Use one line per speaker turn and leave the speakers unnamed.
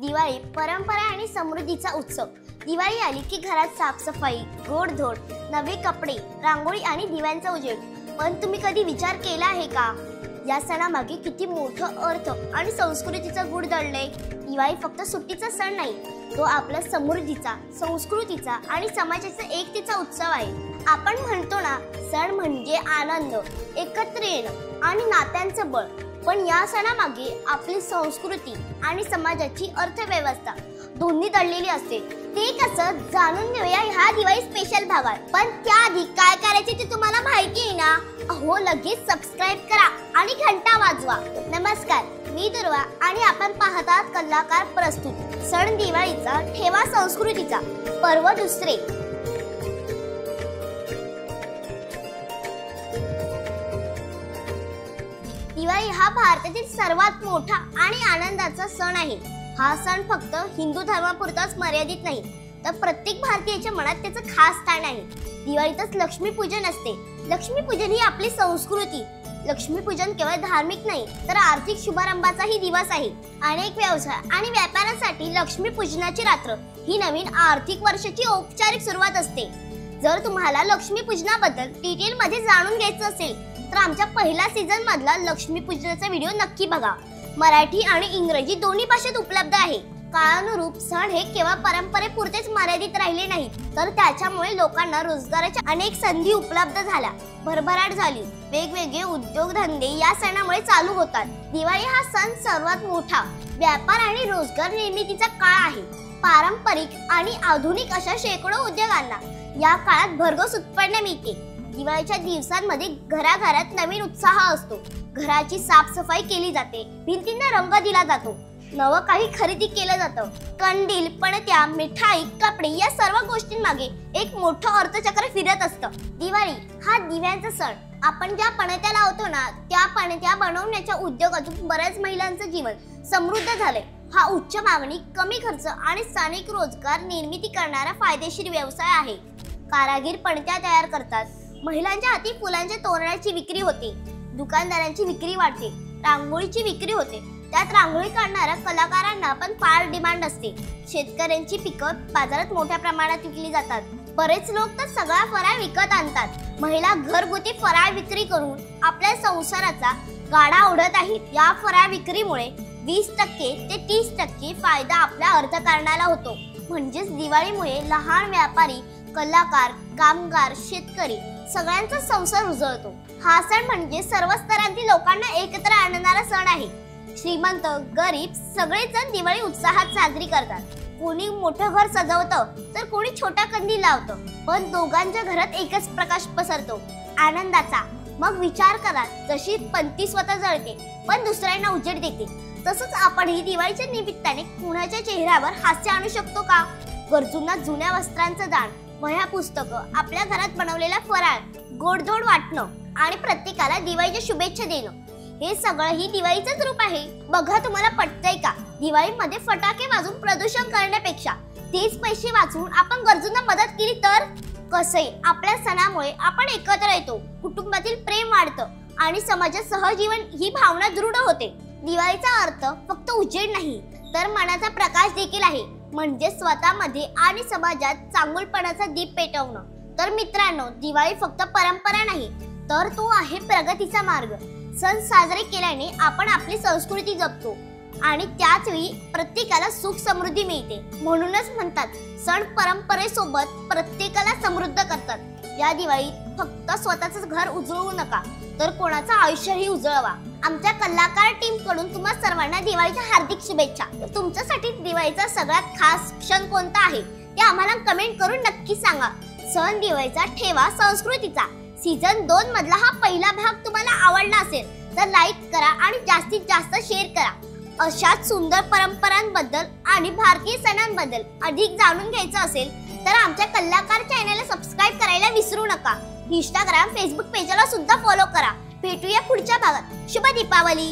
दिवाळी परंपरा आणि समृद्धीचा उत्सव। दिवाळी आली की घरात साफसफाई, गोडधोड, नवे कपडे, रांगोळी आणि दिव्यांचा उजेड। पण तुम्ही कधी विचार केला आहे का या सणामागे किती मोठं अर्थ आणि संस्कृतीचा गुढ दडलंय? दिवाळी फक्त सुट्टीचा सण नाही, तो आपल्या समृद्धीचा, संस्कृतीचा आणि समाजाचा एकतेचा उत्सव आहे। आपण म्हणतो ना, सण म्हणजे आनंद, एकत्र येणं आणि नात्यांचं बळ। पण या सणामागे आपली संस्कृती आणि समाजाची अर्थव्यवस्था दोन्ही दडलेली असते। ते कसं जाणून घेऊया ह्या दिवाळी स्पेशल भागात। पण त्याआधी काय करायचे ते तुम्हाला माहिती आहे ना? अहो, लगेच सबस्क्राइब करा आणि घंटा वाजवा। नमस्कार, मी दुर्वा आणि आपण पाहत आहात कलाकार प्रस्तुत सण दिवाळीचा ठेवा संस्कृतीचा पर्व दुसरे। दिवाळी हा भारतातील सर्वात मोठा आणि आनंदाचा सण आहे। हा सण फक्त हिंदू धर्मापुरताच मर्यादित नाही, तर प्रत्येक भारतीयाच्या मनात त्याचं खास स्थान आहे। दिवाळीतच लक्ष्मीपूजन असते। लक्ष्मीपूजन ही आपली संस्कृती। लक्ष्मीपूजन केवळ धार्मिक नाही, तर आर्थिक शुभारंभाचाही दिवस आहे। अनेक व्यवसाय आणि व्यापारासाठी लक्ष्मीपूजनाची रात्र ही नवीन आर्थिक वर्षाची औपचारिक सुरुवात असते। जर तुम्हाला लक्ष्मीपूजनाबद्दल डिटेल मध्ये जाणून घ्यायचं असेल तर आमच्या पहिल्या सीझन मधला लक्ष्मीपूजनाचा व्हिडिओ नक्की बघा। मराठी आणि इंग्रजी दोन्ही भाषेत उपलब्ध आहे। काळानुरूप सण हे केवळ परंपरेपुरतेच मर्यादित राहिले नाहीत, तर त्याच्यामुळे लोकांना रोजगाराच्या अनेक संधी उपलब्ध झाल्या, भरभराट झाली। वेगवेगळे उद्योगधंदे या सणामुळे चालू होतात। दिवाळी हा सण सर्वात मोठा व्यापार आणि रोजगार निर्मितीचा काळ आहे। पारंपरिक आणि आधुनिक अशा शेकडो उद्योगांना या काळात भरघोस उत्पन्न मिळते। दिवाळीच्या दिवसांमध्ये घराघरात नवीन उत्साह असतो। घराची साफसफाई केली जाते, भिंतींना रंग दिला जातो, नवं काही खरेदी केलं जातं। कंदील, पणत्या, मिठाई, कपडे या सर्व गोष्टींमागे एक मोठं अर्थचक्र फिरत असतं। दिवाळी हा दिव्यांचा सण। आपण ज्या पणत्या लावतो ना, त्या पणत्या बनवण्याच्या उद्योगातून बऱ्याच महिलांचं जीवन समृद्ध झालंय। हा उच्च मागणी, कमी खर्च आणि स्थानिक रोजगार निर्मिती करणारा फायदेशीर व्यवसाय आहे। कारागीर पणत्या तयार करतात, महिलांच्या हाती फुलांच्या तोरणाची विक्री होते, दुकानदारांची विक्री वाढते, रांगोळीची विक्री होते। त्यात रांगोळी काढणाऱ्या कलाकारांना पण फार डिमांड असते। शेतकऱ्यांची पिकं बाजारात मोठ्या प्रमाणात विकली जातात। बरेच लोक तर सगळा फराळ विकत आणतात। महिला घरगुती फराळ विक्री करून आपल्या संसाराचा गाडा ओढत आहेत। या फराळ विक्रीमुळे 20% ते 30% फायदा आपल्या अर्थकारणाला होतो। म्हणजेच दिवाळीमुळे लहान व्यापारी, कलाकार, कामगार, शेतकरी सगळ्यांचा संसार उजळतो। हा सण म्हणजे सर्व स्तरांतील लोकांना एकत्र आणणारा सण आहे। श्रीमंत, गरीब सगळेजण दिवाळी उत्साहात साजरी करतात। कोणी मोठं घर सजवतं तर कोणी छोटा कंदील लावतं, पण दोघांच्या घरात एकच प्रकाश पसरतो, आनंदाचा। मग विचार करा, जशी पंती स्वतः जळते पण दुसऱ्यांना उजेड देते, तसंच आपणही दिवाळीच्या निमित्ताने कुणाच्या चेहऱ्यावर हास्य आणू शकतो का? गरजूंना जुन्या वस्त्रांचं दान, वह्या, पुस्तकं, आपल्या घरात बनवलेला फराळ, गोडधोड वाटणं आणि प्रत्येकाला दिवाळीच्या शुभेच्छा देणं, हे सगळं ही दिवाळीचंच रूप आहे। बघा, तुम्हाला पटतंय का? दिवाळीमध्ये फटाके वाजवून प्रदूषण करण्यापेक्षा तेच पैसे वाचवून आपण गरजूंना मदत केली तर कसंय? आपल्या सणामुळे आपण एकत्र येतो, कुटुंबातील प्रेम वाढतं आणि समाजात सहजीवन ही भावना दृढ होते। दिवाळीचा अर्थ फक्त उजेड नाही, तर मनाचा प्रकाश देखील आहे। म्हणजे स्वतःमध्ये आणि समाजात चांगुलपणाचा दीप पेटवणं। तर मित्रांनो, दिवाळी फक्त परंपरा नाही, तर तो आहे प्रगतीचा मार्ग। सण साजरे केल्याने आपण आपली संस्कृती जपतो आणि त्याच वेळी प्रत्येकाला सुख समृद्धी मिळते। म्हणूनच म्हणतात, सण परंपरेसोबत प्रत्येकाला समृद्ध करतात। या दिवाळीत फक्त स्वतःच घर उजळवू नका, तर कोणाचं आयुष्यही उजळवा। आमच्या कलाकार टीम कडून तुम्हा सर्वांना दिवाळीच्या हार्दिक शुभेच्छा। तुमच्यासाठी दिवाळीचा सगळ्यात खास क्षण कोणता आहे ते आम्हाला कमेंट करून नक्की सांगा। सण दिवाळीचा ठेवा संस्कृतीचा सीझन 2 मधला हा पहिला भाग तुम्हाला आवडला असेल तर लाईक करा आणि जास्तीत जास्त शेअर करा। अशाच सुंदर परंपरांबद्दल आणि भारतीय सणांबद्दल अधिक जाणून घ्यायचं असेल तर आमच्या कलाकार चॅनलला सबस्क्राइब करायला विसरू नका। इंस्टाग्राम, फेसबुक पेजला सुद्धा फॉलो करा। भेटूया पुढच्या भागात। शुभ दीपावली।